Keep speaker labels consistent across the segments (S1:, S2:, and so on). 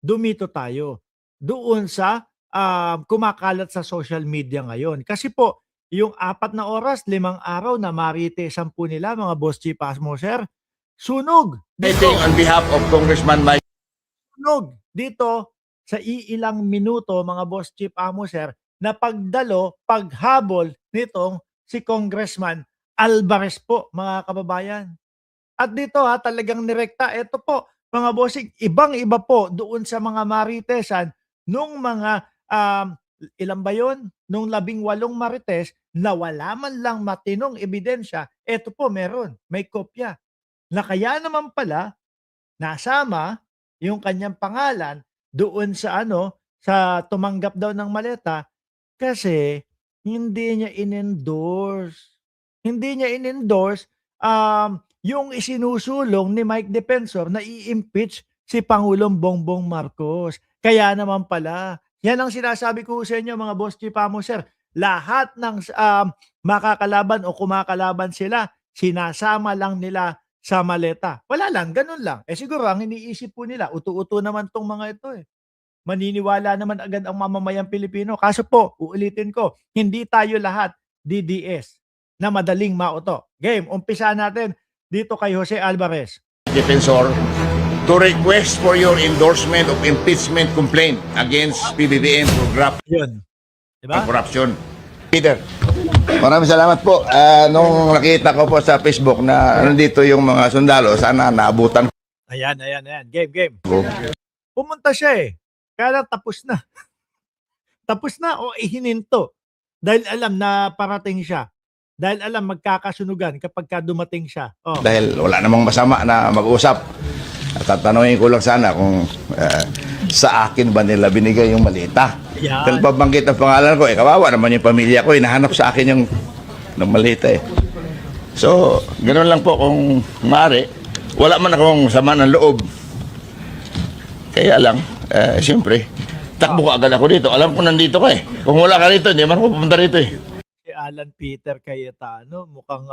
S1: dumito tayo doon sa kumakalat sa social media ngayon. Kasi po, yung 4 na oras, 5 araw na maritesan po nila mga boss chief mo, sir, sunog
S2: Anything
S1: dito.
S2: on behalf of Congressman Mike.
S1: Sunog dito sa iilang minuto mga boss chief amo sir na paghabol nitong si Congressman Alvarez po mga kababayan. At dito talagang nirekta. Ito po mga bossing, ibang-iba po doon sa mga maritesan nung mga ilan ba yun? Nung 18 marites na wala man lang matinong ebidensya, ito po meron, may kopya. Na kaya naman pala nasama yung kanyang pangalan doon sa sa tumanggap daw ng maleta kasi hindi niya in-endorse. Hindi niya in-endorse yung isinusulong ni Mike Defensor na i-impeach si Pangulong Bongbong Marcos. Kaya naman pala, yan ang sinasabi ko sa inyo mga boss chipamo sir. Lahat ng makakalaban o kumakalaban sila, sinasama lang nila sa maleta. Wala lang, ganun lang. Siguro ang iniisip po nila, uto-uto naman tong mga ito maniniwala naman agad ang mamamayang Pilipino. Kaso po, uulitin ko, hindi tayo lahat DDS na madaling mauto. Game, umpisa natin dito kay Jose Alvarez.
S2: Defensor to request for your endorsement of impeachment complaint against PBBM for graft
S1: Yun. Diba?
S2: and corruption. Peter, maraming salamat po. Nung nakita ko po sa Facebook na nandito yung mga sundalo, sana naabutan
S1: Ayan. Game.
S2: ko.
S1: Pumunta siya Kaya lang tapos na. Tapos na o ihininto. Dahil alam na parating siya. Dahil alam magkakasunugan kapag dumating siya.
S2: Dahil wala namang masama na mag-usap. Tatanungin ko lang sana kung sa akin ba nila binigay yung malita.
S1: Yan.
S2: Dahil pabanggit ang pangalan ko, kawawa naman yung pamilya ko, hinahanap sa akin yung malita So, ganoon lang po kung maaari. Wala man akong sama ng loob. Kaya lang, siyempre, takbo ka agad ako dito. Alam ko nandito ka Kung wala ka rito, hindi man ako pupunta rito
S1: Si Alan Peter Cayetano, mukhang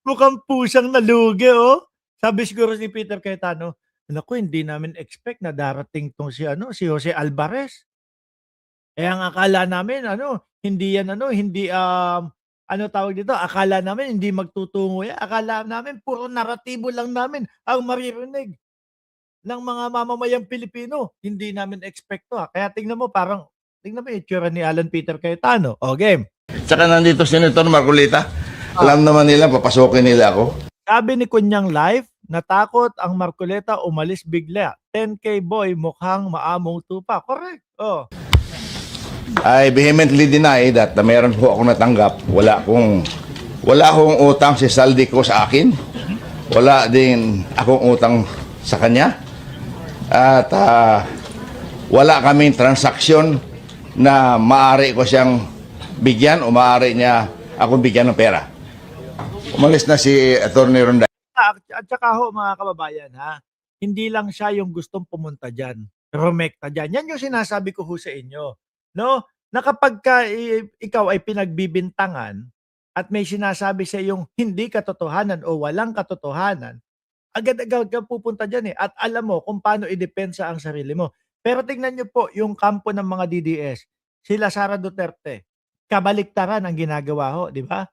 S1: mukhang pusang nalugi, Sabi siguro si Peter Cayetano, naku, hindi namin expect na darating tong si Jose Alvarez. Ang akala namin hindi yan hindi tawag dito, akala namin hindi magtutungo yan. Akala namin puro naratibo lang namin ang maririnig ng mga mamamayang Pilipino. Hindi namin expect to. Kaya tingnan mo mo yung itsura ni Alan Peter Cayetano. Game.
S2: Tsaka nandito si Senator Marcolita. Alam naman nila, papasokin nila ako.
S1: Sabi ni Kunyang Live, natakot ang Marcoleta, umalis bigla. 10K boy, mukhang maamong tupa. Correct.
S2: I vehemently deny that meron po ako natanggap. Wala akong utang si Saldi ko sa akin. Wala din akong utang sa kanya. At wala kaming transaksyon na maaari ko siyang bigyan o maaari niya akong bigyan ng pera. Umalis na si Atty. Ronda.
S1: At saka mga kababayan hindi lang siya yung gustong pumunta dyan. Rumekta dyan. Yan yung sinasabi ko sa inyo. No? Na kapag ikaw ay pinagbibintangan at may sinasabi sa yung hindi katotohanan o walang katotohanan, agad-agad ka pupunta dyan At alam mo kung paano idepensa ang sarili mo. Pero tingnan nyo po yung kampo ng mga DDS. Sila Sara Duterte. Kabaliktaran ang ginagawa di ba?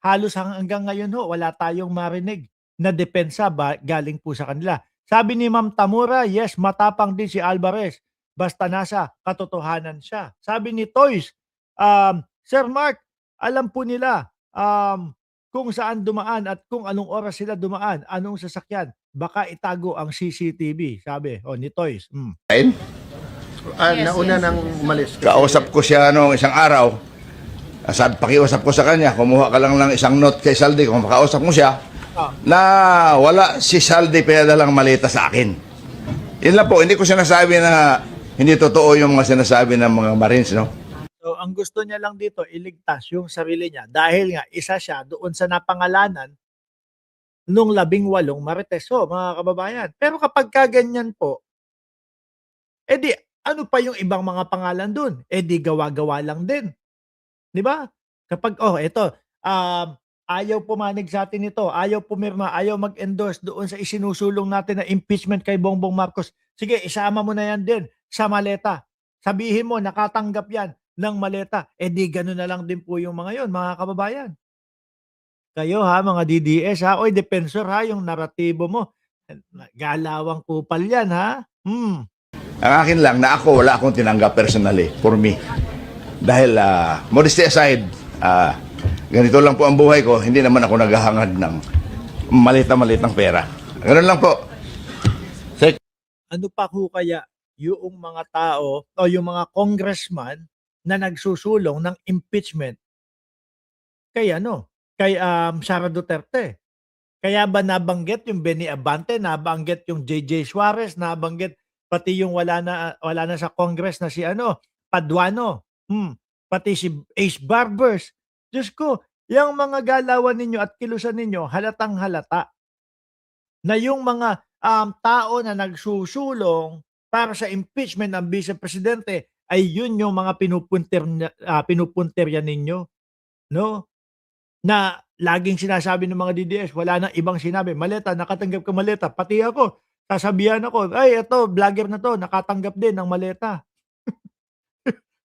S1: Halos hanggang ngayon wala tayong marinig na depensa galing po sa kanila. Sabi ni Ma'am Tamura, yes, matapang din si Alvarez. Basta nasa katotohanan siya. Sabi ni Toys, Sir Mark, alam po nila kung saan dumaan at kung anong oras sila dumaan, anong sasakyan. Baka itago ang CCTV, sabi ni Toys.
S3: Nauna nang umalis.
S2: Kausap ko siya noong isang araw. Pakiusap ko sa kanya, kumuha ka lang ng isang note kay Saldi kung makausap mo siya na wala si Saldi pinadalang malita sa akin. Yun lang po, hindi ko sinasabi na hindi totoo yung mga sinasabi ng mga Marines,
S1: So, ang gusto niya lang dito, iligtas yung sarili niya dahil nga isa siya doon sa napangalanan nung 18 marites mga kababayan. Pero kapag kaganyan po, di ano pa yung ibang mga pangalan doon? Di gawa-gawa lang din. Di ba? Kapag, ito, ayaw pumanig sa atin nito, ayaw pumirma, ayaw mag-endorse doon sa isinusulong natin na impeachment kay Bongbong Marcos. Sige, isama mo na yan din sa maleta. Sabihin mo, nakatanggap yan ng maleta. Eh di gano'n na lang din po yung mga yon, mga kababayan. Kayo ha, mga DDS ha, oy defensor ha, yung naratibo mo, galawang kupal yan ha.
S2: Ang akin lang na ako, wala akong tinanggap personally for me. Dahil, modesty aside, ganito lang po ang buhay ko, hindi naman ako naghahangad ng malita-malitang pera. Ganun lang po.
S1: Ano pa ho kaya yung mga tao o yung mga congressman na nagsusulong ng impeachment kay kay Sara Duterte? Kaya ba nabanggit yung Benny Abante, nabanggit yung JJ Suarez, nabanggit pati yung wala na sa Congress na si Paduano, pati si Ace Barbers. Diyos ko, yung mga galawan ninyo at kilusan ninyo, halatang halata na yung mga tao na nagsusulong para sa impeachment ng Vice Presidente ay yun yung mga pinupuntirya ninyo, no? Na laging sinasabi ng mga DDS, wala nang ibang sinabi, "Maleta, nakatanggap ka maleta." Pati ako, sasabihan ako, "Ay eto vlogger na 'to, nakatanggap din ng maleta."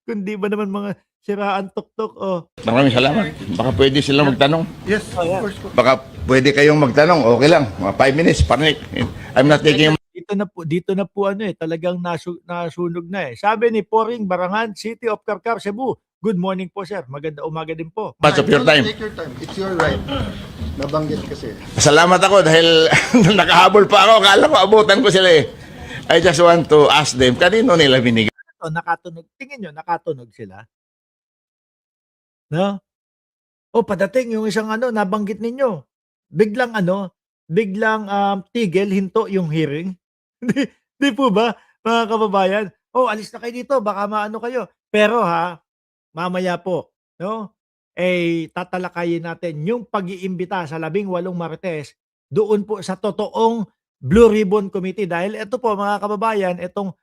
S1: Kundi ba naman mga siraan tuktok, oh.
S2: Maraming salamat. Baka pwede silang magtanong.
S3: Yes,
S1: Oh, yeah.
S3: of course po.
S2: Baka pwede kayong magtanong. Okay lang. Mga 5 minutes, panic. I'm not taking
S1: Dito na po talagang nasunog na eh. Sabi ni Poring Barangan, City of Carcar, Cebu. Good morning po sir. Maganda umaga din po.
S2: much of your time.
S3: Take your time. It's your right. Nabanggit kasi.
S2: Salamat ako dahil nakahabol pa ako. Akala ko abutan ko sila eh. I just want to ask them, kanino nila binigay?
S1: Ito, nakatunog. Tingin nyo, nakatunog sila. No? O padating yung isang nabanggit ninyo. Biglang tigil, hinto yung hearing. Di po ba, mga kababayan? Oh, alis na kayo dito, baka maano kayo. Pero mamaya po, no? Tatalakayin natin yung pag-iimbita sa 18 Marites doon po sa totoong Blue Ribbon Committee. Dahil ito po, mga kababayan, itong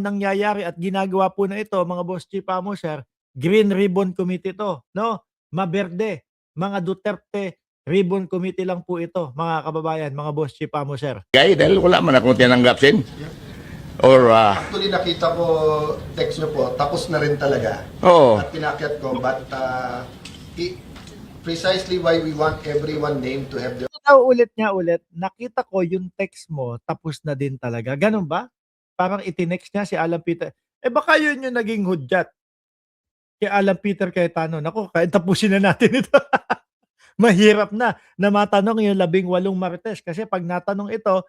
S1: nangyayari at ginagawa po na ito, mga Boss Chief Amo, sir, Green Ribbon Committee to, no? Maberde, mga Duterte Ribbon Committee lang po ito, mga kababayan, mga Boss Chief Amo, sir.
S2: Dahil wala man akong tinanggap sin. Or,
S3: Actually, nakita ko text nyo po, tapos na rin talaga.
S2: oo.
S3: At pinakyat ko, but precisely why we want everyone named to have their
S1: Ulit, nakita ko yung text mo, tapos na din talaga. Ganun ba? Parang itinext niya si Alan Peter. Baka yun yung naging hudyat kay Alan Peter Cayetano. Naku, kahit tapusin na natin ito. Mahirap na matanong yung 18 Marites. Kasi pag natanong ito,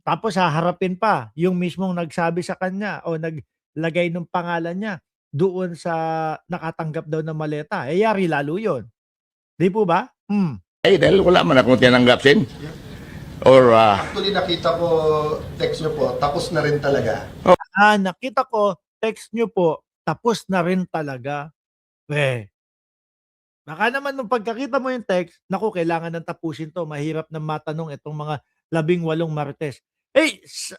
S1: tapos haharapin pa yung mismong nagsabi sa kanya o naglagay ng pangalan niya doon sa nakatanggap daw ng maleta. Yari lalo yun. Di po ba?
S2: Dahil wala man akong tinanggap sin. Or,
S3: Actually, nakita ko text nyo po, tapos na rin talaga.
S1: Nakita ko, text nyo po, tapos na rin talaga. Baka naman nung pagkakita mo yung text, naku, kailangan ng tapusin to. Mahirap na matanong itong mga 18 Marites.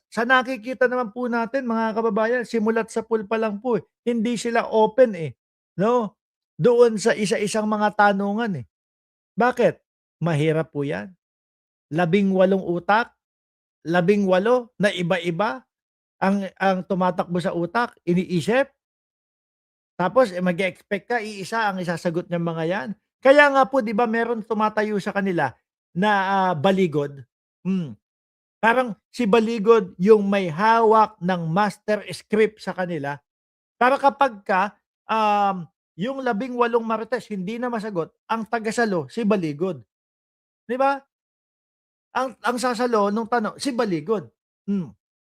S1: Sa nakikita naman po natin, mga kababayan, simulat sa pool pa lang po. Hindi sila open no? Doon sa isa-isang mga tanungan Bakit? Mahirap po yan. 18 utak, 18 na iba-iba ang tumatakbo sa utak, iniisip. Tapos mag-e-expect ka iisa ang isasagot ng mga yan. Kaya nga po 'di ba meron tumatayo sa kanila na baligod. Parang si baligod yung may hawak ng master script sa kanila. Para kapagka yung 18 Marites hindi na masagot, ang tagasalo si baligod. 'Di ba? Ang sasalo nung tanong si baligod.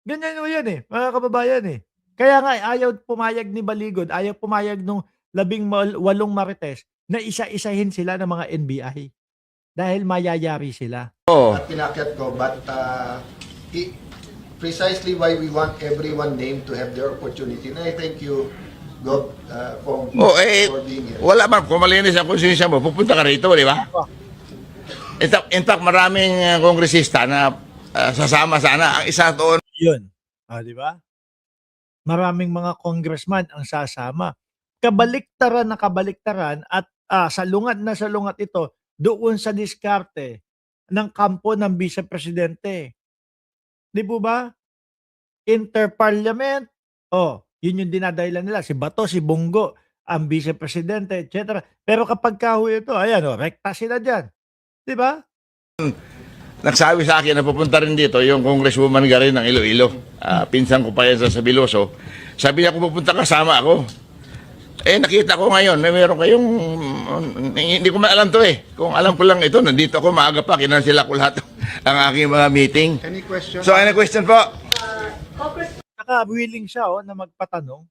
S1: Ganyan mo 'yan mga kababayan Kaya nga ayaw pumayag ni baligod, ayaw pumayag nung 18 Marites na isa-isahin sila ng mga NBI dahil mayayari sila.
S3: At pinakyat ko, but precisely why we want everyone named to have their opportunity. And I thank you, Gob, for being here.
S2: wala man. Kung malinis ang konsensya mo, pupunta ka rito, di ba? In fact, maraming kongresista na sasama sana. Ang isa doon,
S1: Yun. Di ba? Maraming mga congressman ang sasama. Kabaliktaran na kabaliktaran at salungat na salungat ito doon sa diskarte ng kampo ng Vice Presidente. Di po ba? Interparliament, yun yung dinadahilan nila. Si Bato, si Bongo, ang Vice Presidente, etc. Pero kapag kahoy ito, ayan, rekta sila dyan. Di ba?
S2: Nagsabi sa akin na pupunta rin dito yung Congresswoman Garin ng Iloilo. Pinsan ko pa yan sa Sabiloso. Sabi niya kung pupunta kasama ako. Nakita ko ngayon na meron kayong, hindi ko man alam to Kung alam ko lang ito, nandito ako maaga pa, kinansila ko lahat ang aking mga meeting.
S3: Any question?
S2: So, any question po?
S1: Saka willing siya na magpatanong.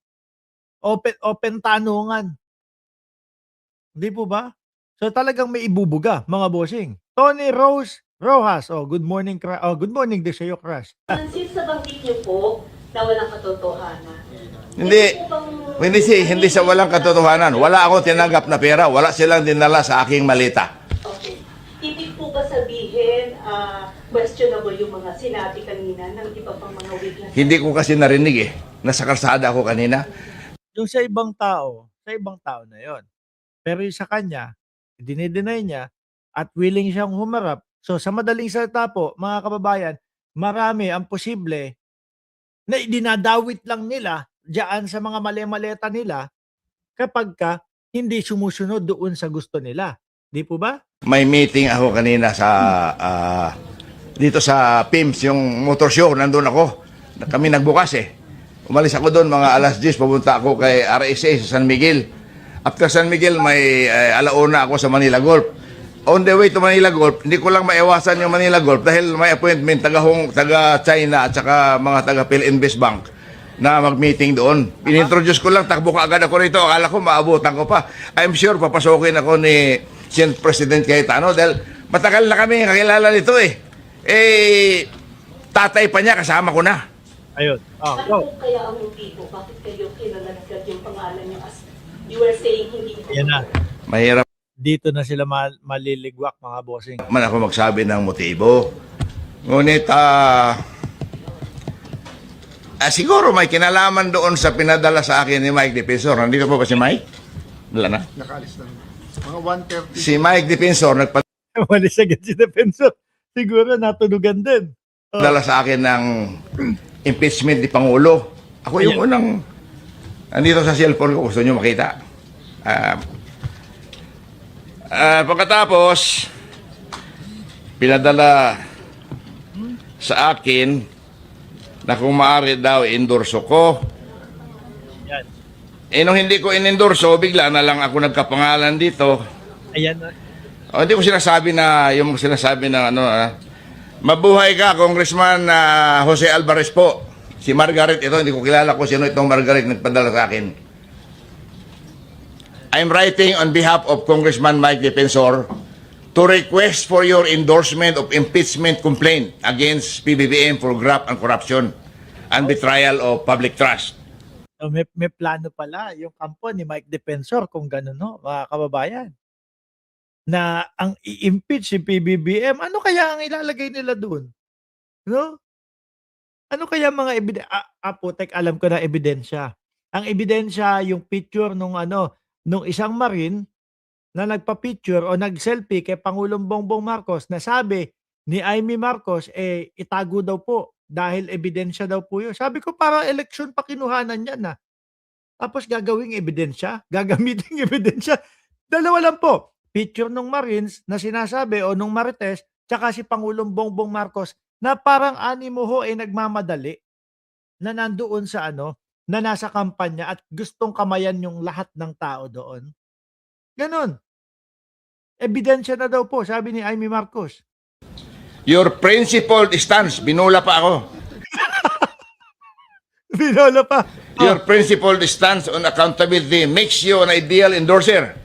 S1: Open tanungan. Di po ba? So talagang may ibubuga, mga bossing. Tony Rose Rojas. Good morning. Good morning din sa iyo, Crush.
S4: Since nabanggit niyo po na walang katotohanan.
S2: Hindi sa walang katotohanan. Wala akong tinanggap na pera. Wala silang dinala sa aking malita.
S4: Okay. Ibig po ba sabihin, questionable yung mga sinabi kanina ng iba pang mga witness?
S2: Hindi ko kasi narinig Nasa kalsada ako kanina.
S1: Yung sa ibang tao na yon. Pero yung sa kanya, dinideny niya at willing siyang humarap. So sa madaling salita po, mga kababayan, marami ang posible na dinadawit lang nila diyan sa mga mali-maleta nila kapag hindi sumusunod doon sa gusto nila. Di po ba?
S2: May meeting ako kanina sa dito sa PIMS, yung motor show, nandun ako. Kami nagbukas Umalis ako doon mga alas 10, pupunta ako kay RSA sa San Miguel. After San Miguel, may alauna ako sa Manila Golf. On the way to Manila Golf, hindi ko lang maiwasan yung Manila Golf dahil may appointment taga China at saka mga taga PhilInvest Bank na mag-meeting doon. Inintroduce ko lang, takbo ka agad ako rito. Akala ko maabutan ko pa. I'm sure papasokin ako ni Senate President Cayetano dahil matagal na kami kakilala nito tatay pa niya, kasama ko na.
S1: Ayun.
S4: Ano po kaya ang motibo? Bakit kayo kinalagkat yung pangalan niyo as you were saying hindi po?
S1: Yan na.
S2: Mahirap
S1: Dito na sila maliligwak, mga bossing.
S2: man ako magsabi ng motibo. Ngunit, siguro may kinalaman doon sa pinadala sa akin ni Mike Defensor. Nandito po ba si Mike? Wala na.
S3: Nakaalis lang. Mga 1:30.
S2: Si Mike Defensor nagpadala
S1: Walis agad si Defensor. Siguro natunugan din.
S2: sa akin ng impeachment ni Pangulo. Ako yung unang nandito sa cellphone ko. Gusto nyo makita? Pagkatapos, pinadala sa akin na kung maaari daw endorso ko.
S1: Yan.
S2: Nung hindi ko inendorso, bigla na lang ako nagkapangalan dito.
S1: Ayan na.
S2: Hindi ko sinasabi na yung sinasabi na mabuhay ka, Congressman Jose Alvarez po. Si Margaret ito, hindi ko kilala kung sino itong Margaret nagpadala sa akin. I'm writing on behalf of Congressman Mike Defensor to request for your endorsement of impeachment complaint against PBBM for graft and corruption and betrayal of public trust.
S1: So, may plano pala yung kampo ni Mike Defensor kung gano'n, mga kababayan. Na ang i-impeach si PBBM, ano kaya ang ilalagay nila doon? No? Ano kaya mga ebidensya? Putek, alam ko na ebidensya. Ang ebidensya, yung picture nung isang Marine na nagpa-picture o nag-selfie kay Pangulong Bongbong Marcos na sabi ni Amy Marcos, itago daw po dahil ebidensya daw po yun. Sabi ko, para eleksyon pa kinuhanan yan Tapos gagawing ebidensya, gagamitin ebidensya. Dalawa lang po. Picture nung Marines na sinasabi o nung Marites, tsaka si Pangulong Bongbong Marcos na parang animo ho nagmamadali na nandoon sa na nasa kampanya at gustong kamayan yung lahat ng tao doon. Ganon. Ebidensya na daw po, sabi ni Amy Marcos.
S2: Your principled stance, binula pa ako.
S1: Binola pa.
S2: Your principled stance on accountability makes you an ideal endorser.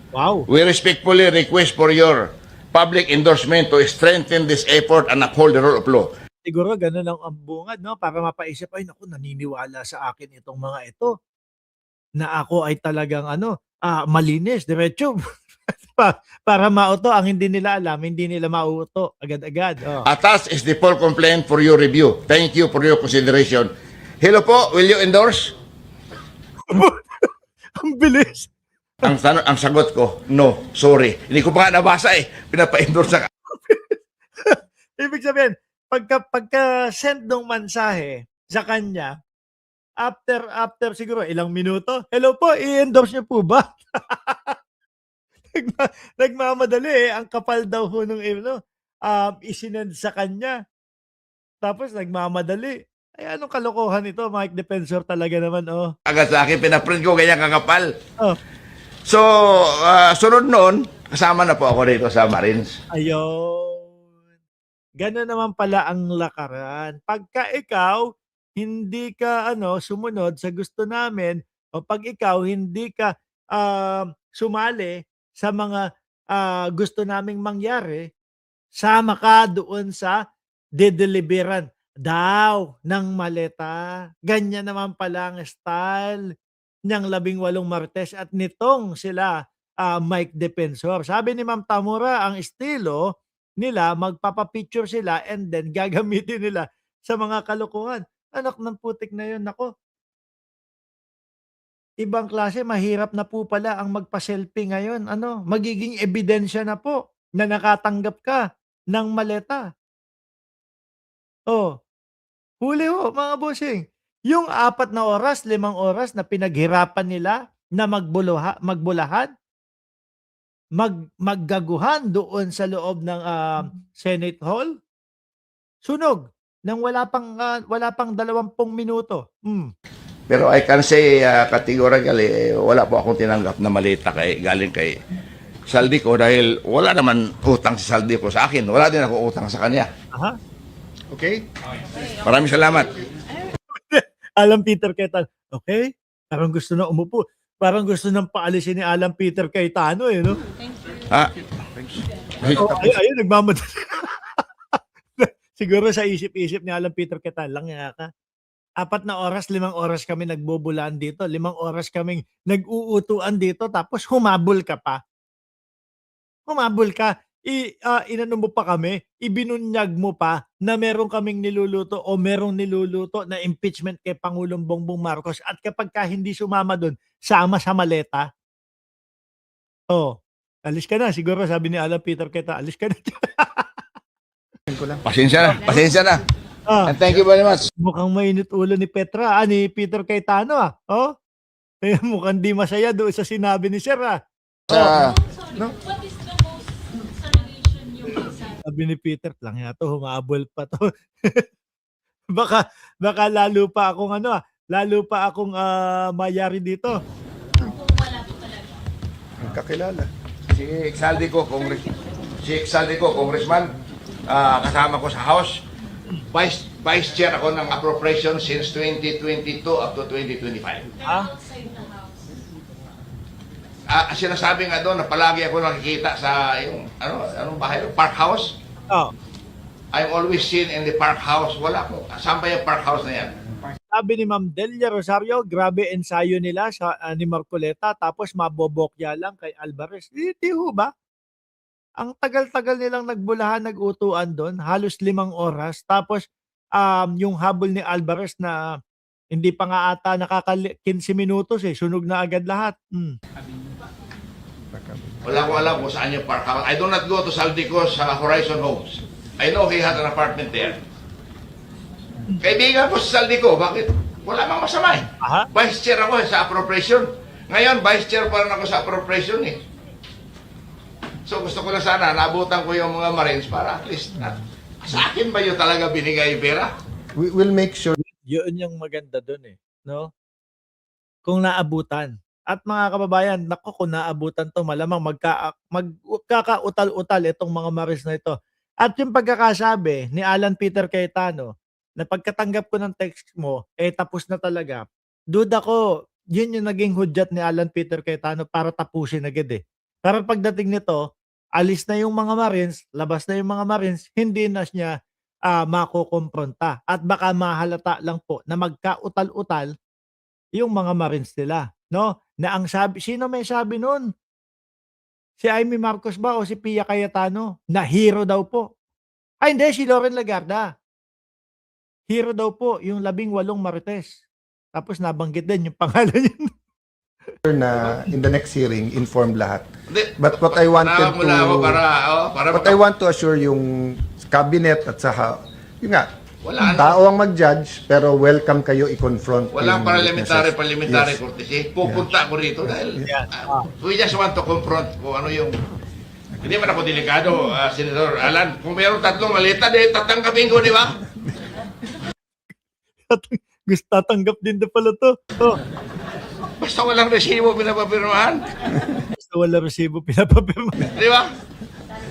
S1: Wow.
S2: We respectfully request for your public endorsement to strengthen this effort and uphold the rule of law.
S1: Siguro ganun lang ang bungad, para mapaisip, ay naku, naniniwala sa akin itong mga ito. Na ako ay talagang malinis, diretso. para mauto, ang hindi nila alam, hindi nila mauto agad-agad.
S2: Attached is the full complaint for your review. Thank you for your consideration. Hello po, will you endorse?
S1: Ang bilis.
S2: Ang sagot ko, no, sorry. Hindi ko pa nga nabasa eh. Pinapa-endorse sa
S1: Ibig sabihin, pagka-send ng mensahe sa kanya, after siguro ilang minuto, hello po, i-endorse niyo po ba? Nagmamadali eh. Ang kapal daw ho nung isinend sa kanya. Tapos nagmamadali. Ay, anong kalokohan ito? Mike Defensor talaga naman, oh.
S2: agad sa akin. Pinaprint ko ganyan kakapal.
S1: Oh,
S2: So, sunod noon, kasama na po ako dito sa Marines.
S1: ayun. Gano'n naman pala ang lakaran. Pagka ikaw, hindi ka sumunod sa gusto namin, o pag ikaw hindi ka sumali sa mga gusto naming mangyari, sama ka doon sa dedeliveran daw ng maleta. Ganyan naman pala ang style niyang 18 Martes at nitong sila Mike Defensor. Sabi ni Ma'am Tamura, ang estilo nila, magpapa-picture sila and then gagamitin nila sa mga kalokohan. Anak ng putik na yun, nako. Ibang klase, mahirap na po pala ang magpa-selfie ngayon. Magiging ebidensya na po na nakatanggap ka ng maleta. Oh, huli ho mga bossing. Yung 4 na oras, 5 oras na pinaghirapan nila na magbulahan, maggaguhan doon sa loob ng Senate Hall, sunog nang wala pang 20 minuto.
S2: Pero I can say categorically, wala po akong tinanggap na malita galing kay Saldico dahil wala naman utang si Saldico sa akin. Wala din ako utang sa kanya.
S1: Aha.
S3: Okay?
S2: Maraming salamat.
S1: Alan Peter Cayetano. Okay? Parang gusto na umupo. Parang gusto nang paalisin ni Alan Peter Cayetano eh, no?
S2: Ha?
S1: Ayun, nagmamadali. Siguro sa isip-isip ni Alan Peter Cayetano, lang nga ka. 4 na oras, 5 oras kami nagbobulaan dito. 5 oras kaming nag-uutuan dito tapos humabol ka pa. Humabol ka. Inano mo pa kami, ibinunyag mo pa na meron kaming niluluto o merong niluluto na impeachment kay Pangulong Bongbong Marcos at kapag ka hindi sumama doon, sama sa maleta. Oh, alis ka na. Siguro sabi ni Alan Peter Cayetano, alis ka na.
S2: Pasensya na. Pasensya na.
S1: Ah,
S2: And thank you very much.
S1: mukhang mainit ulo ni ni Peter Cayetano Oh, kaya mukhang di masaya doon sa sinabi ni Sir
S2: Sa
S5: What is the most sa relation niyo kay Sara?
S1: Sabi ni Peter, lang yato, humabol pa to. baka lalo pa akong mayari dito.
S5: Kung wala po talaga.
S3: Kakilala.
S2: Si Exaldico, congressman, kasama ko sa House. Vice Chair ako ng appropriation since 2022 up to 2025.
S5: Pero outside the house.
S2: Sinasabi nga doon na palagi ako nakikita sa anong bahay, Park House.
S1: Oh,
S2: I'm always seen in the Park House. Wala ko. Saan ba yung Park House na yan?
S1: sabi ni Ma'am Delia Rosario, grabe ensayo nila sa ni Marcoleta tapos mabobokya lang kay Alvarez. Hindi ho ba? Ang tagal-tagal nilang nagbulahan, nag-utuan doon, halos 5 oras. Tapos yung habol ni Alvarez na hindi pa nga ata 15 minutos sunog na agad lahat.
S2: Wala ko alam kung saan yung Park House. I do not go to Saldico's Horizon Homes. I know he had an apartment there. Kaibigan ko sa Saldico, bakit? Wala mang masama eh.
S1: Aha.
S2: Vice Chair ako sa appropriation. Ngayon, Vice Chair pa rin ako sa appropriation eh. So gusto ko na sana, naabutan ko yung mga Marines para at least, sa akin ba yung talaga binigay yung pera?
S3: We will make sure.
S1: Yun yung maganda doon no? Kung naabutan. At mga kababayan, nako kung naabutan to, malamang magkakautal-utal itong mga Marines na ito. At yung pagkakasabi ni Alan Peter Cayetano, na pagkatanggap ko ng text mo, tapos na talaga. Duda ko, yun yung naging hudyat ni Alan Peter Cayetano para tapusin agad Para pagdating nito, alis na yung mga Marines, labas na yung mga Marines, hindi na siya makukompronta. At baka mahalata lang po na magkautal-utal yung mga Marines nila. No? Na ang sabi, sino may sabi nun? Si Amy Marcos ba o si Pia Cayetano? Na hero daw po. Ay hindi, si Loren Legarda. Hero daw po yung 18 Marites. Tapos nabanggit din yung pangalan niya.
S3: na in the next hearing, inform lahat.
S2: Hindi,
S3: But what I wanted
S2: Tawag mo na ako para
S3: But I want to assure yung cabinet at saka, yun nga,
S2: Wala na.
S3: tao ang mag-judge, pero welcome kayo i-confront.
S2: Walang
S3: yung
S2: parliamentary
S3: witnesses. Yes.
S2: courtesy. Pupunta ako rito dahil we just want to confront kung ano yung... Hindi man ako delikado, Senator Alan. Kung mayroong tatlong malita, tatanggapin ko, di ba?
S1: Gusto tatanggap din na pala to. Oh,
S2: Basta walang resibo pinapapirmahan.
S1: gusto wala resibo pinapapirma.
S2: Di ba?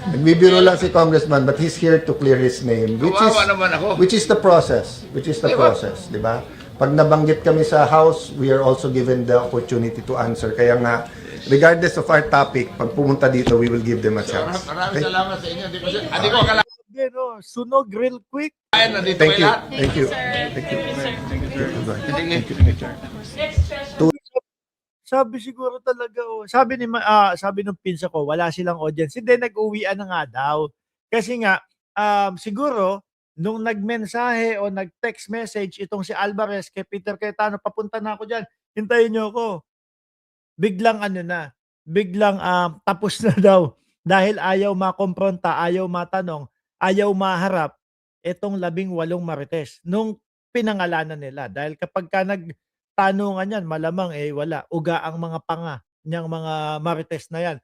S3: Nagbibiro lang si Congressman, but he's here to clear his name,
S2: Kawawa naman ako.
S3: which is the process.
S2: Diba?
S3: Di ba? Pag nabanggit kami sa House, we are also given the opportunity to answer. Kaya nga, regardless of our topic, pag pumunta dito, we will give them a chance.
S2: Maraming salamat sa inyo. Hindi ko akala.
S1: Again, oh, sunog real quick.
S2: Nandito
S3: Thank
S2: kayo
S3: you.
S2: lahat.
S3: Thank you.
S5: Thank you, sir.
S4: Next question.
S1: Sabi siguro talaga, oh. Sabi nung pinsa ko, wala silang audience. Hindi, nag-uwian na nga daw. Kasi nga, siguro, nung nagmensahe o nag-text message itong si Alvarez kay Peter Cayetano, papunta na ako dyan, hintayin nyo ako. Biglang tapos na daw. Dahil ayaw makompronta, ayaw matanong, ayaw maharap itong 18 marites nung pinangalanan nila. Dahil kapag ka nagtanungan yan, malamang wala. Uga ang mga panga niyang mga marites na yan.